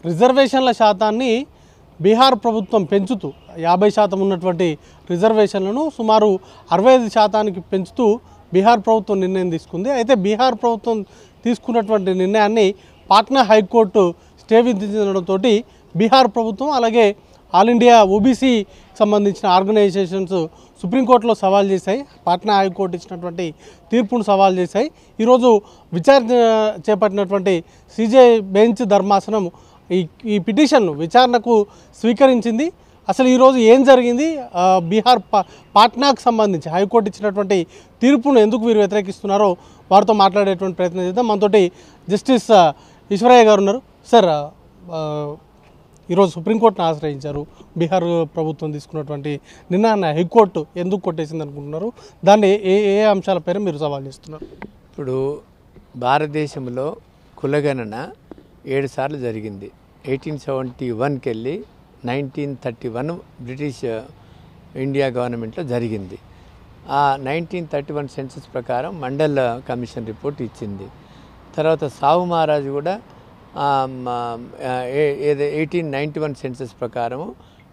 రిజర్వేషన్ల శాతాన్ని బీహార్ ప్రభుత్వం పెంచుతూ 50% ఉన్నటువంటి రిజర్వేషన్లను సుమారు 65% పెంచుతూ బీహార్ ప్రభుత్వం నిర్ణయం తీసుకుంది. అయితే బీహార్ ప్రభుత్వం తీసుకున్నటువంటి నిర్ణయాన్ని పాట్నా హైకోర్టు స్టే విధించడంతో బీహార్ ప్రభుత్వం అలాగే ఆల్ ఇండియా ఓబీసీ సంబంధించిన ఆర్గనైజేషన్స్ సుప్రీంకోర్టులో సవాల్ చేశాయి. పాట్నా హైకోర్టు ఇచ్చినటువంటి తీర్పును సవాల్ చేశాయి. ఈరోజు విచారణ చేపట్టినటువంటి సిజే బెంచ్ ధర్మాసనం ఈ పిటిషన్ను విచారణకు స్వీకరించింది. అసలు ఈరోజు ఏం జరిగింది, బీహార్ పాట్నాకు సంబంధించి హైకోర్టు ఇచ్చినటువంటి తీర్పును ఎందుకు వీరు వ్యతిరేకిస్తున్నారో వారితో మాట్లాడేటువంటి ప్రయత్నం చేద్దాం. మనతోటి జస్టిస్ ఈశ్వరయ్య గారు ఉన్నారు. సార్, ఈరోజు సుప్రీంకోర్టును ఆశ్రయించారు. బీహార్ ప్రభుత్వం తీసుకున్నటువంటి నిర్ణయాన్ని హైకోర్టు ఎందుకు కొట్టేసింది అనుకుంటున్నారు? దాన్ని ఏ ఏ అంశాలపైన మీరు సవాల్ చేస్తున్నారు? ఇప్పుడు భారతదేశంలో కులగణన 7 సార్లు జరిగింది. 1871కి వెళ్ళి 1931 బ్రిటిష్ ఇండియా గవర్నమెంట్లో జరిగింది. ఆ 1931 సెన్సస్ ప్రకారం మండల్ కమిషన్ రిపోర్ట్ ఇచ్చింది. తర్వాత సాహు మహారాజు కూడా 1891 సెన్సస్ ప్రకారము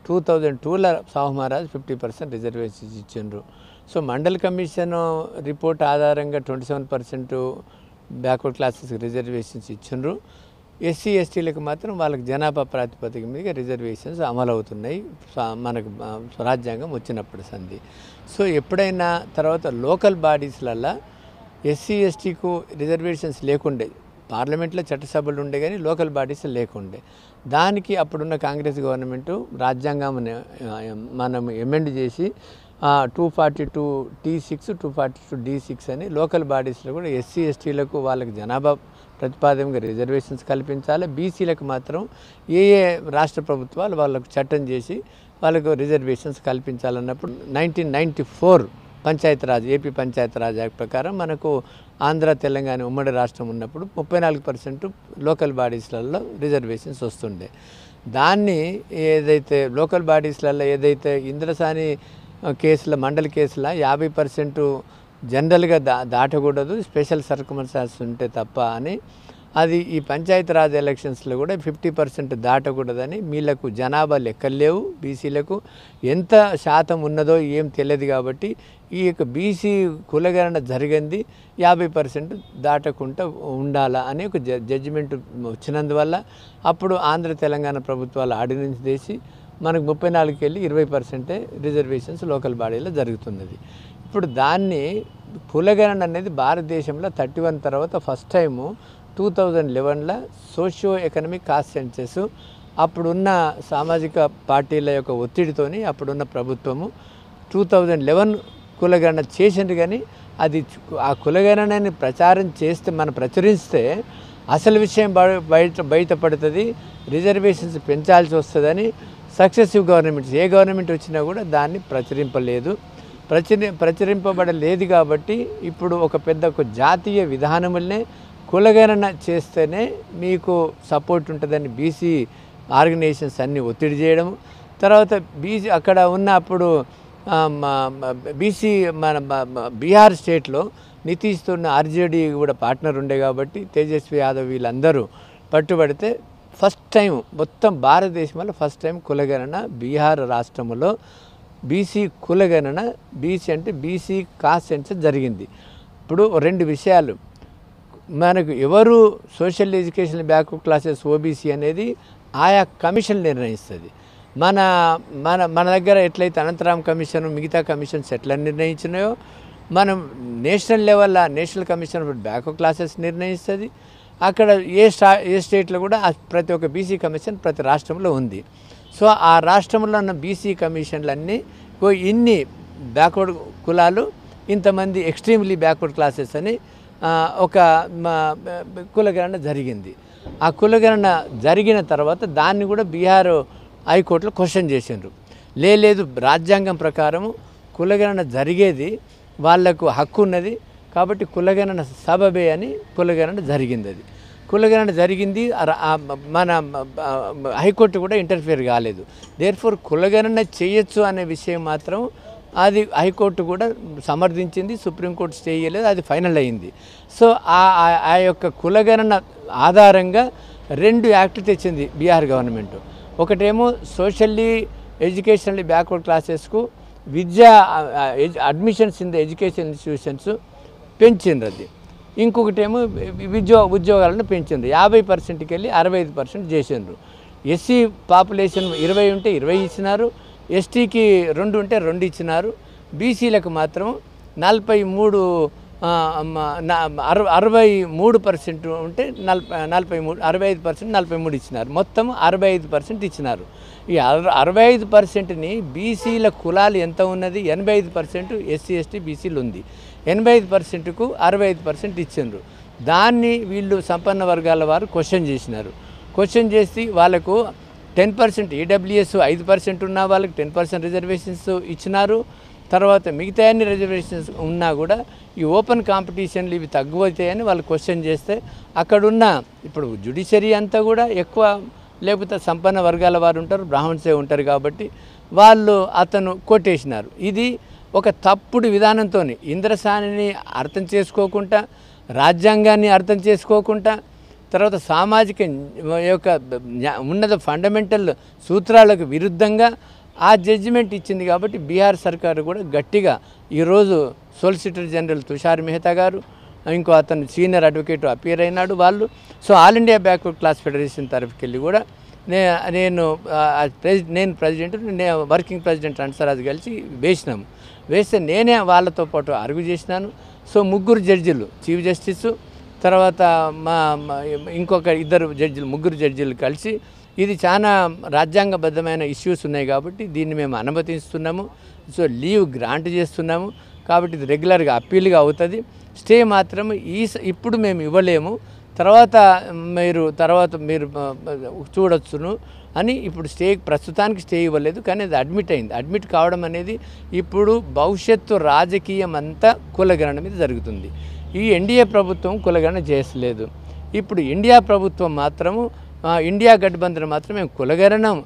2002లో సాహు మహారాజ్ 50% రిజర్వేషన్స్ ఇచ్చిండ్రు. సో మండల్ కమిషన్ రిపోర్ట్ ఆధారంగా 27% బ్యాక్వర్డ్ క్లాసెస్ రిజర్వేషన్స్ ఇచ్చిండ్రు. ఎస్సీ ఎస్టీలకు మాత్రం వాళ్ళకి జనాభా ప్రాతిపదిక మీద రిజర్వేషన్స్ అమలు అవుతున్నాయి మనకు రాజ్యాంగం వచ్చినప్పుడు సంది. సో ఎప్పుడైనా తర్వాత లోకల్ బాడీస్లల్లో ఎస్సీ ఎస్టీకు రిజర్వేషన్స్ లేకుండే, పార్లమెంట్లో చట్టసభలు ఉండే కానీ లోకల్ బాడీస్ లేకుండే. దానికి అప్పుడున్న కాంగ్రెస్ గవర్నమెంటు రాజ్యాంగం మనం ఎమెండ్ చేసి 242T6 242D6 అని లోకల్ బాడీస్లో కూడా ఎస్సీ ఎస్టీలకు వాళ్ళకి జనాభా ప్రతిపాదనగా రిజర్వేషన్స్ కల్పించాలి. బీసీలకు మాత్రం ఏ రాష్ట్ర ప్రభుత్వాలు వాళ్ళకు చట్టం చేసి వాళ్ళకు రిజర్వేషన్స్ కల్పించాలన్నప్పుడు 1994 పంచాయతీరాజ్ ఏపీ పంచాయతీరాజ్ యాక్ట్ ప్రకారం మనకు ఆంధ్ర తెలంగాణ ఉమ్మడి రాష్ట్రం ఉన్నప్పుడు 34% లోకల్ బాడీస్లలో రిజర్వేషన్స్ వస్తుండే. దాన్ని ఏదైతే లోకల్ బాడీస్లలో ఏదైతే ఇంద్రసాని కేసుల మండలి కేసుల 50% జనరల్గా దాటకూడదు, స్పెషల్ సర్కమ్స్టాన్సెస్ ఉంటే తప్ప అని, అది ఈ పంచాయతీరాజ్ ఎలక్షన్స్లో కూడా 50% దాటకూడదని. వీళ్ళకు జనాభా లెక్కలు లేవు, బీసీలకు ఎంత శాతం ఉన్నదో ఏం తెలియదు. కాబట్టి ఈ యొక్క బీసీ కులగణన జరిగింది 50% దాటకుండా ఉండాలా అని ఒక జడ్జిమెంట్ వచ్చినందువల్ల అప్పుడు ఆంధ్ర తెలంగాణ ప్రభుత్వాలు ఆర్డినెన్స్ చేసి మనకు 34కి వెళ్ళి 20% రిజర్వేషన్స్ లోకల్ బాడీలో జరుగుతున్నది. ఇప్పుడు దాన్ని కులగణన అనేది భారతదేశంలో 31 తర్వాత ఫస్ట్ టైము 2011లో సోషియో ఎకనామిక్ కాస్ట్ సెన్సెస్ అప్పుడున్న సామాజిక పార్టీల యొక్క ఒత్తిడితోని అప్పుడున్న ప్రభుత్వము 2011 కులగణన చేసింది. కానీ అది ఆ కులగణనని ప్రచారం చేస్తే ప్రచురిస్తే అసలు విషయం బయటపడుతుంది, రిజర్వేషన్స్ పెంచాల్సి వస్తుందని సక్సెసివ్ గవర్నమెంట్స్ ఏ గవర్నమెంట్ వచ్చినా కూడా దాన్ని ప్రచురింపబడలేదు. కాబట్టి ఇప్పుడు ఒక జాతీయ విధానములనే కులగణన చేస్తేనే మీకు సపోర్ట్ ఉంటుందని బీసీ ఆర్గనైజేషన్స్ అన్నీ ఒత్తిడి చేయడం. తర్వాత బీసీ అక్కడ ఉన్న అప్పుడు బీసీ బీహార్ స్టేట్లో నితీష్తో ఆర్జేడీ కూడా పార్ట్నర్ ఉండే కాబట్టి తేజస్వి యాదవ్ వీళ్ళందరూ పట్టుబడితే ఫస్ట్ టైం మొత్తం భారతదేశంలో ఫస్ట్ టైం కులగణన బీహార్ రాష్ట్రంలో బీసీ కులగణన, బీసీ అంటే బీసీ కాస్ట్ సెన్సస్ జరిగింది. ఇప్పుడు 2 విషయాలు, మనకు ఎవరు social education backward classes OBC అనేది ఆయా కమిషన్ నిర్ణయిస్తుంది. మన మన మన దగ్గర ఎట్లయితే అనంతరామ్ కమిషన్ మిగతా కమిషన్స్ ఎట్లా నిర్ణయించినాయో మనం నేషనల్ లెవెల్లో నేషనల్ కమిషన్ బ్యాక్వర్డ్ క్లాసెస్ నిర్ణయిస్తుంది. అక్కడ ఏ స్టేట్లో కూడా ప్రతి ఒక్క బీసీ కమిషన్ ప్రతి రాష్ట్రంలో ఉంది. సో ఆ రాష్ట్రంలో ఉన్న బీసీ కమిషన్లన్నీ ఇన్ని బ్యాక్వర్డ్ కులాలు ఇంతమంది ఎక్స్ట్రీమ్లీ బ్యాక్వర్డ్ క్లాసెస్ అని ఒక కులగణన జరిగింది. ఆ కులగణన జరిగిన తర్వాత దాన్ని కూడా బీహార్ హైకోర్టులో క్వశ్చన్ చేసిండ్రు. లేదు రాజ్యాంగం ప్రకారము కులగణన జరిగేది వాళ్లకు హక్కు ఉన్నది కాబట్టి కులగణన సబబే అని కులగణన జరిగింది. అది కులగణన జరిగింది, మన హైకోర్టు కూడా ఇంటర్ఫియర్ కాలేదు. దేర్ఫోర్ కులగణన చేయొచ్చు అనే విషయం మాత్రం అది హైకోర్టు కూడా సమర్థించింది, సుప్రీంకోర్టు స్టే చేయలేదు, అది ఫైనల్ అయింది. సో ఆ యొక్క కులగణన ఆధారంగా 2 యాక్ట్లు తెచ్చింది బీహార్ గవర్నమెంట్. ఒకటేమో సోషల్లీ ఎడ్యుకేషనల్లీ బ్యాక్వర్డ్ క్లాసెస్కు విద్యా admissions in the education institutions పెంచింది అది. ఇంకొకటేమో ఉద్యోగాలను పెంచింది. 50%కి వెళ్ళి 65% చేసిండ్రు. ఎస్సీ పాపులేషన్ 20 ఉంటే 20 ఇచ్చినారు, ఎస్టీకి 2 ఉంటే 2 ఇచ్చినారు, బీసీలకు మాత్రం 43 63% ఉంటే 43 65% 43 ఇచ్చినారు. మొత్తం 65% ఇచ్చినారు. ఈ 65%ని బీసీల కులాలు ఎంత ఉన్నది? 85% ఎస్సీ ఎస్టీ బీసీలు ఉంది. 85%కు 65% ఇచ్చిండ్రు. దాన్ని వీళ్ళు సంపన్న వర్గాల వారు క్వశ్చన్ చేసినారు. క్వశ్చన్ చేసి వాళ్ళకు 10% ఈడబ్ల్యూఎస్ 5% ఉన్న వాళ్ళకి 10% రిజర్వేషన్స్ ఇచ్చినారు. తర్వాత మిగతా అన్ని రిజర్వేషన్స్ ఉన్నా కూడా ఈ ఓపెన్ కాంపిటీషన్లు ఇవి తగ్గుతాయని వాళ్ళు క్వశ్చన్ చేస్తే అక్కడున్న ఇప్పుడు జ్యుడిషియరీ అంతా కూడా ఎక్కువ లేకపోతే సంపన్న వర్గాల వారు ఉంటారు, బ్రాహ్మణ్సే ఉంటారు కాబట్టి వాళ్ళు అతను కొట్టేసినారు. ఇది ఒక తప్పుడు విధానంతో ఇంద్రసానిని అర్థం చేసుకోకుండా, రాజ్యాంగాన్ని అర్థం చేసుకోకుండా, తర్వాత సామాజిక యొక్క ఉన్నత ఫండమెంటల్ సూత్రాలకు విరుద్ధంగా ఆ జడ్జిమెంట్ ఇచ్చింది. కాబట్టి బీహార్ సర్కారు కూడా గట్టిగా ఈరోజు సొలిసిటర్ జనరల్ తుషార్ మెహతా గారు, ఇంకో అతను సీనియర్ అడ్వకేట్ అపీర్ అయినాడు వాళ్ళు. So all India backward class federation తరఫుకి వెళ్ళి కూడా నేను ప్రెసిడెంట్, వర్కింగ్ ప్రెసిడెంట్ అన్సరాజ్ కలిసి వేస్తే నేనే వాళ్ళతో పాటు అరుగు చేసినాను. సో 3 జడ్జిలు, చీఫ్ జస్టిస్, తర్వాత ఇంకొక 2 జడ్జిలు, 3 జడ్జిలు కలిసి ఇది చాలా రాజ్యాంగబద్ధమైన ఇష్యూస్ ఉన్నాయి కాబట్టి దీన్ని మేము అనుమతిస్తున్నాము. సో లీవ్ గ్రాంట్ చేస్తున్నాము కాబట్టి ఇది రెగ్యులర్గా అప్పీల్గా అవుతుంది. స్టే మాత్రం ఇప్పుడు మేము ఇవ్వలేము, తర్వాత మీరు చూడొచ్చును అని ఇప్పుడు ప్రస్తుతానికి స్టే ఇవ్వలేదు. కానీ అది అడ్మిట్ అయింది. అడ్మిట్ కావడం అనేది ఇప్పుడు భవిష్యత్తు రాజకీయం అంతా కులగణన మీద జరుగుతుంది. ఈ ఎన్డీఏ ప్రభుత్వం కులగణన చేసలేదు. ఇప్పుడు ఇండియా ప్రభుత్వం మాత్రము ఇండియా గఠబంధన్ మాత్రం మేము కులగణనం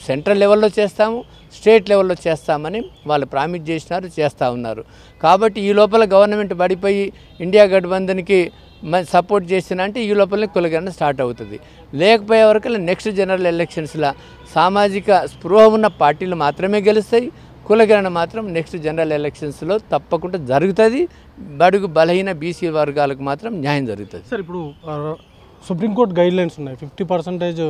సెంట్రల్ లెవెల్లో చేస్తాము, స్టేట్ లెవెల్లో చేస్తామని వాళ్ళు ప్రామిస్ చేసినారు, చేస్తూ ఉన్నారు. కాబట్టి ఈ లోపల గవర్నమెంట్ పడిపోయి ఇండియా గఠబంధన్కి సపోర్ట్ చేసిన అంటే ఈ లోపలనే కులగణన స్టార్ట్ అవుతుంది. లేకపోయే వరకు నెక్స్ట్ జనరల్ ఎలక్షన్స్లో సామాజిక స్పృహ ఉన్న పార్టీలు మాత్రమే గెలుస్తాయి. కులగణన మాత్రం నెక్స్ట్ జనరల్ ఎలక్షన్స్లో తప్పకుండా జరుగుతుంది. బడుగు బలహీన బీసీ వర్గాలకు మాత్రం న్యాయం జరుగుతుంది. సార్, ఇప్పుడు సుప్రీంకోర్టు గైడ్లైన్స్ ఉన్నాయి, 50%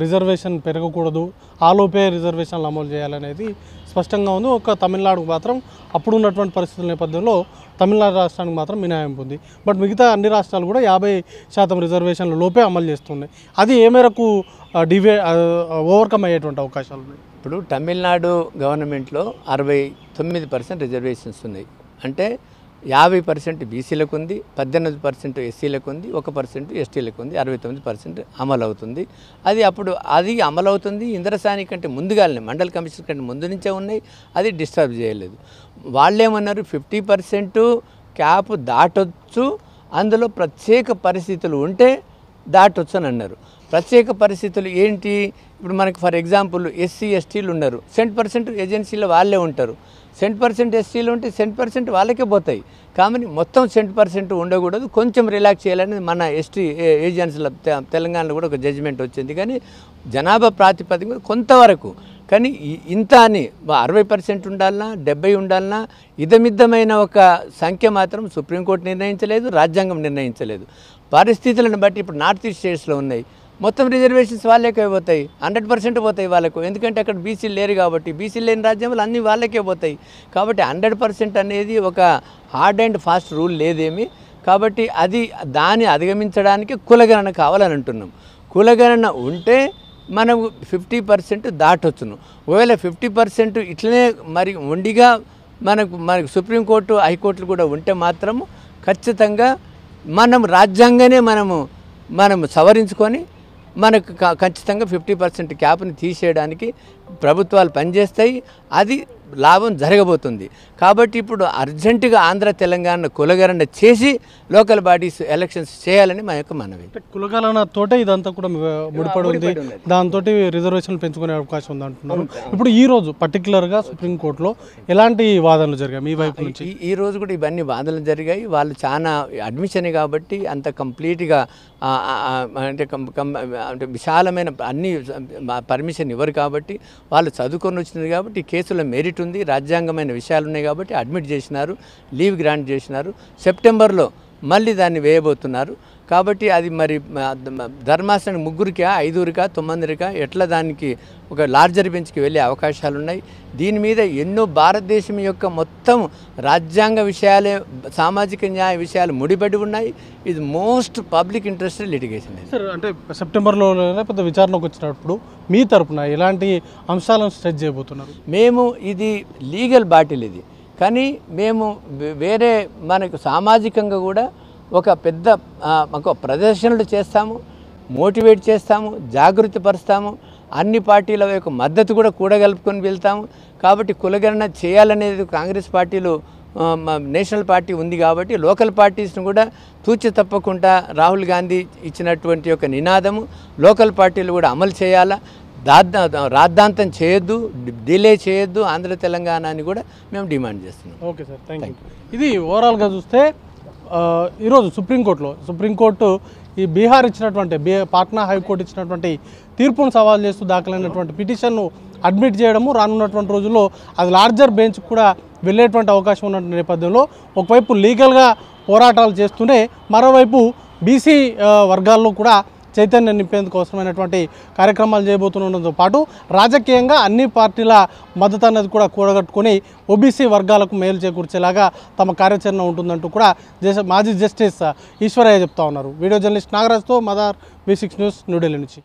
రిజర్వేషన్ పెరగకూడదు, ఆలోపే రిజర్వేషన్లు అమలు చేయాలనేది స్పష్టంగా ఉంది. ఒక తమిళనాడుకు మాత్రం అప్పుడు ఉన్నటువంటి పరిస్థితుల నేపథ్యంలో తమిళనాడు రాష్ట్రానికి మాత్రం మినహాయింపు ఉంది. బట్ మిగతా అన్ని రాష్ట్రాలు కూడా 50% రిజర్వేషన్ల లోపే అమలు చేస్తున్నాయి. అది ఏ మేరకు ఓవర్కమ్ అయ్యేటువంటి అవకాశాలు ఉన్నాయి? ఇప్పుడు తమిళనాడు గవర్నమెంట్లో 69% రిజర్వేషన్స్ ఉన్నాయి. అంటే 50% బీసీలకు ఉంది, 18% ఎస్సీలకు ఉంది, 1% ఎస్టీలకు ఉంది, 69% అమలు అవుతుంది. అది అమలు అవుతుంది. ఇంద్రసాని కంటే ముందుగానే మండల్ కమిషన్ కంటే ముందు నుంచే ఉన్నాయి, అది డిస్టర్బ్ చేయలేదు. వాళ్ళేమన్నారు 50% క్యాప్ దాటొచ్చు, అందులో ప్రత్యేక పరిస్థితులు ఉంటే దాటొచ్చు అని అన్నారు. ప్రత్యేక పరిస్థితులు ఏంటి? ఇప్పుడు మనకి ఫర్ ఎగ్జాంపుల్ ఎస్సీ ఎస్టీలు ఉన్నారు, 100% ఏజెన్సీలో వాళ్ళే ఉంటారు. 100% ఎస్టీలు ఉంటే 100% వాళ్ళకే పోతాయి. కాబట్టి మొత్తం 100% ఉండకూడదు, కొంచెం రిలాక్స్ చేయాలని మన ఎస్టీ ఏజెన్సీల తెలంగాణలో కూడా ఒక జడ్జిమెంట్ వచ్చింది. కానీ జనాభా ప్రాతిపదిక కొంతవరకు, కానీ ఇంత అని 60% ఉండాలన్నా 70 ఉండాలన్నా ఇదమిద్దమైన ఒక సంఖ్య మాత్రం సుప్రీంకోర్టు నిర్ణయించలేదు, రాజ్యాంగం నిర్ణయించలేదు. పరిస్థితులను బట్టి ఇప్పుడు నార్త్ ఈస్ట్ స్టేట్స్లో ఉన్నాయి, మొత్తం రిజర్వేషన్స్ వాళ్ళకే పోతాయి, 100% పోతాయి వాళ్ళకు. ఎందుకంటే అక్కడ బీసీలు లేరు కాబట్టి, బీసీలు లేని రాజ్యంలో అన్నీ వాళ్ళకే పోతాయి. కాబట్టి 100% అనేది ఒక హార్డ్ అండ్ ఫాస్ట్ రూల్ లేదేమి. కాబట్టి దాన్ని అధిగమించడానికి కులగణన కావాలని అంటున్నాం. కులగణన ఉంటే మనం 50% దాటొచ్చును. ఒకవేళ 50% ఇట్లనే మరి మొండిగా మనకు సుప్రీంకోర్టు హైకోర్టులు కూడా ఉంటే మాత్రము ఖచ్చితంగా మనం రాజ్యాంగానే మనము సవరించుకొని మనకు ఖచ్చితంగా 50% క్యాప్ని తీసేయడానికి ప్రభుత్వాలు పనిచేస్తాయి. అది లాభం జరగబోతుంది. కాబట్టి ఇప్పుడు అర్జెంటుగా ఆంధ్ర తెలంగాణ కులగణన చేసి లోకల్ బాడీస్ ఎలక్షన్స్ చేయాలని మా యొక్క మనవి. కులగణనతోటే ఇదంతా కూడా ముడిపడి ఉంది, దాంతో రిజర్వేషన్లు పెంచుకునే అవకాశం ఉంది అంటున్నారు. ఇప్పుడు ఈ రోజు పర్టికులర్గా సుప్రీంకోర్టులో ఎలాంటి వాదనలు జరిగాయి మీ వైపు నుంచి? ఈ రోజు కూడా ఇవన్నీ వాదనలు జరిగాయి. వాళ్ళు చాలా అడ్మిషన్ కాబట్టి అంత కంప్లీట్గా అంటే అంటే విశాలమైన అన్ని పర్మిషన్ ఇవ్వరు కాబట్టి వాళ్ళు చదువుకొని వచ్చింది కాబట్టి ఈ కేసులో మెరిట్ ఉంది, రాజ్యాంగమైన విషయాలు ఉన్నాయి కాబట్టి అడ్మిట్ చేసినారు, లీవ్ గ్రాంట్ చేసినారు. సెప్టెంబర్లో మళ్ళీ దాన్ని వేయబోతున్నారు. కాబట్టి అది మరి ధర్మాసనం 3కా 5కా 9కా ఎట్లా దానికి ఒక లార్జర్ బెంచ్కి వెళ్ళే అవకాశాలు ఉన్నాయి. దీని మీద ఎన్నో భారతదేశం యొక్క మొత్తం రాజ్యాంగ విషయాలే, సామాజిక న్యాయ విషయాలు ముడిపడి ఉన్నాయి. ఇది most public interest litigation. Sir అంటే సెప్టెంబర్లో పెద్ద విచారణకు వచ్చినప్పుడు మీ తరపున ఎలాంటి అంశాలను స్ట్రెచ్ చేయబోతున్నారు? మేము ఇది లీగల్ బాటిల్ ఇది, కానీ మేము వేరే మనకు సామాజికంగా కూడా ఒక పెద్ద ఒక ప్రదర్శనలు చేస్తాము, మోటివేట్ చేస్తాము, జాగృతి పరుస్తాము, అన్ని పార్టీల యొక్క మద్దతు కూడా కూడగలుపుకొని వెళ్తాము. కాబట్టి కులగణన చేయాలనేది కాంగ్రెస్ పార్టీలో నేషనల్ పార్టీ ఉంది కాబట్టి లోకల్ పార్టీస్ను కూడా తూచి తప్పకుండా రాహుల్ గాంధీ ఇచ్చినటువంటి ఒక నినాదము లోకల్ పార్టీలు కూడా అమలు చేయాలా, రాద్ధాంతం చేయొద్దు, డిలే చేయొద్దు ఆంధ్ర తెలంగాణ అని కూడా మేము డిమాండ్ చేస్తున్నాం. Okay sir, thank you. ఇది ఓవరాల్గా చూస్తే ఈరోజు సుప్రీంకోర్టు ఈ బీహార్ ఇచ్చినటువంటి పాట్నా హైకోర్టు ఇచ్చినటువంటి తీర్పును సవాల్ చేస్తూ దాఖలైనటువంటి పిటిషన్ను అడ్మిట్ చేయడము, రానున్నటువంటి రోజుల్లో అది లార్జర్ బెంచ్ కూడా వెళ్ళేటువంటి అవకాశం ఉన్న నేపథ్యంలో ఒకవైపు లీగల్గా పోరాటాలు చేస్తూనే మరోవైపు బీసీ వర్గాల్లో కూడా చైతన్యం నింపేందుకు అవసరమైనటువంటి కార్యక్రమాలు చేయబోతుండడంతో పాటు రాజకీయంగా అన్ని పార్టీల మద్దతు అన్నది కూడా కూడగట్టుకొని ఓబీసీ వర్గాలకు మేలు చేకూర్చేలాగా తమ కార్యాచరణ ఉంటుందంటూ కూడా మాజీ జస్టిస్ ఈశ్వరయ్య చెప్తా ఉన్నారు. వీడియో జర్నలిస్ట్ నాగరాజ్తో మదార్ V6 న్యూస్, న్యూఢిల్లీ నుంచి.